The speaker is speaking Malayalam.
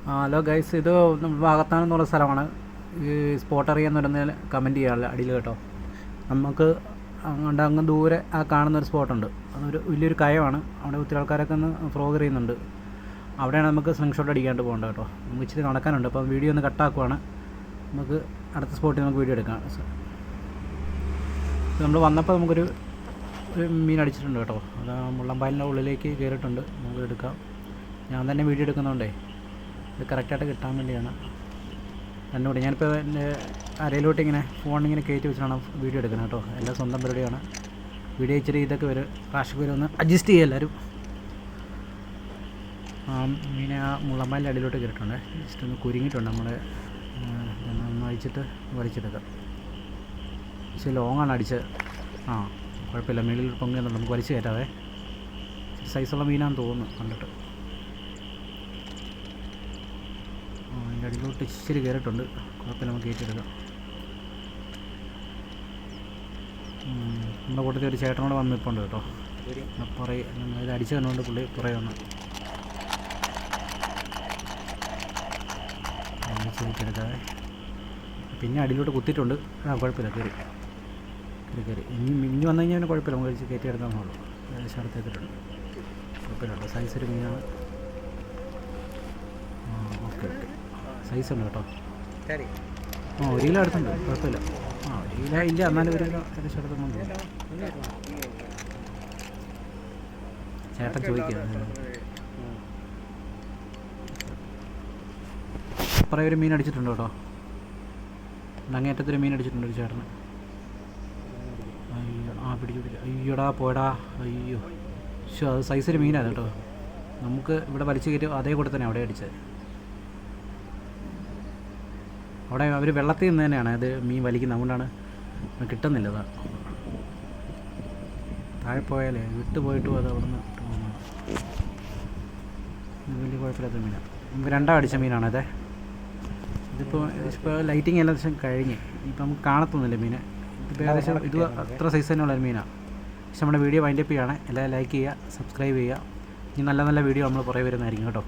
ഹലോ ഗൈസ്, ഇത് വാകത്താനം എന്നുള്ള സ്ഥലമാണ്. ഈ സ്പോട്ട് അറിയാമെന്ന് പറയുന്നതിൽ കമൻറ്റ് ചെയ്യാറില്ല അടിയിൽ കേട്ടോ. നമുക്ക് അങ്ങ് ദൂരെ ആ കാണുന്നൊരു സ്പോട്ടുണ്ട്. അതൊരു വലിയൊരു കയമാണ്. അവിടെ ഒത്തിരി ആൾക്കാരൊക്കെ ഒന്ന് ഫ്രോഗ് എറിയുന്നുണ്ട്. അവിടെയാണ് നമുക്ക് സ്ലിംഗ് ഷോട്ട് അടിക്കാണ്ട് പോകേണ്ടത് കേട്ടോ. നമുക്ക് ഇച്ചിരി നടക്കാനുണ്ട്. അപ്പം വീഡിയോ ഒന്ന് കട്ടാക്കുവാണ്. നമുക്ക് അടുത്ത സ്പോട്ടിൽ നമുക്ക് വീഡിയോ എടുക്കാം. നമ്മൾ വന്നപ്പോൾ നമുക്കൊരു മീൻ അടിച്ചിട്ടുണ്ട് കേട്ടോ. അത് മുള്ളമ്പാലിൻ്റെ ഉള്ളിലേക്ക് കയറിയിട്ടുണ്ട്. നമുക്ക് എടുക്കാം. ഞാൻ തന്നെ വീഡിയോ എടുക്കുന്നതുകൊണ്ടേ ഇത് കറക്റ്റായിട്ട് കിട്ടാൻ വേണ്ടിയാണ്. രണ്ടുകൂടി ഞാനിപ്പോൾ എൻ്റെ അരയിലോട്ട് ഇങ്ങനെ ഫോണിങ്ങനെ കയറ്റി വെച്ചിട്ടാണ് വീഡിയോ എടുക്കുന്നത് കേട്ടോ. എല്ലാം സ്വന്തം പരിപാടിയാണ്. വീഡിയോ ഇച്ചിരി ഇതൊക്കെ വരും, റാഷൊക്കെ വരും, ഒന്ന് അഡ്ജസ്റ്റ് ചെയ്യുക എല്ലാവരും. മീനെ ആ മുള്ളമ്പാലിൻ്റെ അടിയിലോട്ട് കയറിയിട്ടുണ്ട്. ജസ്റ്റ് ഒന്ന് കുരുങ്ങിയിട്ടുണ്ട്. നമ്മൾ ഒന്ന് അടിച്ചിട്ട് വലിച്ചെടുക്കാം. പക്ഷേ ലോങ്ങാണ് അടിച്ചത്. കുഴപ്പമില്ല, മേളിൽ പൊങ്ങുന്നുണ്ട്. നമുക്ക് വലിച്ചു കയറ്റാവേ. സൈസുള്ള മീനാണെന്ന് തോന്നുന്നു കണ്ടിട്ട്. അതിൻ്റെ അടിയിലോട്ട് ഇച്ചിരി കയറിയിട്ടുണ്ട്. കുഴപ്പമില്ല, നമുക്ക് കയറ്റിയെടുക്കാം. നമ്മുടെ കൂട്ടത്തിൽ ഒരു ചേട്ടനോട് വന്ന് നിൽപ്പുണ്ട് കേട്ടോ. പുറകെ ഇത് അടിച്ചു കണ്ടുകൊണ്ട് പുള്ളി പുറകെ വന്ന് ചെയ്തിട്ടെടുക്കാവേ. പിന്നെ അടിയിലോട്ട് കുത്തിയിട്ടുണ്ട്. കുഴപ്പമില്ല, കയറി ഇനി വന്നു കഴിഞ്ഞാൽ കുഴപ്പമില്ല, നമുക്ക് കഴിച്ച് കയറ്റിയെടുക്കാമെന്നുള്ളൂ. ഏകദേശം അടുത്തെത്തിയിട്ടുണ്ട്. കുഴപ്പമില്ല, സൈസ് ഒരു മീനാണ്. ഓക്കെ സൈസ് ഉണ്ട് കേട്ടോ. 1 കിലോ അടുത്തുണ്ട്. കുഴപ്പമില്ല. 1 കിലോ ഇല്ല, എന്നാലും 1 കിലോ ഏകദേശം അടുത്തൊന്നും ചേട്ടൻ ചോദിക്കുക. അപ്പുറം ഒരു മീൻ അടിച്ചിട്ടുണ്ട് കേട്ടോ. അങ്ങേറ്റത്തൊരു മീൻ അടിച്ചിട്ടുണ്ട് ഒരു ചേട്ടന്. പിടിച്ചു. അയ്യോടാ പോടാ. അയ്യോ അത് സൈസൊരു മീനാണ് കേട്ടോ. നമുക്ക് ഇവിടെ വലിച്ചു കയറ്റി അതേ കൂടെ തന്നെ അവിടെ അടിച്ചത്. അവിടെ അവർ വെള്ളത്തിൽ നിന്ന് തന്നെയാണ് അത് മീൻ വലിക്കുന്നത്. അതുകൊണ്ടാണ് കിട്ടുന്നില്ല. അതാ താഴെ പോയാലേ വിട്ട് പോയിട്ടും അത് അവിടെ നിന്ന് ഇട്ട് പോകുന്നതാണ്. വലിയ കുഴപ്പമില്ലാത്ത മീനാണ്. നമുക്ക് 2 അടിച്ച മീനാണ്. ഇതിപ്പോൾ ലൈറ്റിങ് എല്ലാം കഴിഞ്ഞ് ഇപ്പം നമുക്ക് കാണത്തൊന്നുമില്ല മീനെ. ഇപ്പോൾ ഏകദേശം ഇത് അത്ര സൈസ് തന്നെയുള്ളൊരു മീനാണ്. പക്ഷെ നമ്മുടെ വീഡിയോ വൈൻഡപ്പ് ചെയ്യുകയാണ്. എല്ലാവരും ലൈക്ക് ചെയ്യുക, സബ്സ്ക്രൈബ് ചെയ്യുക. ഇനി നല്ല നല്ല വീഡിയോ നമ്മൾ പുറകെ വരുന്നതായിരിക്കും കേട്ടോ.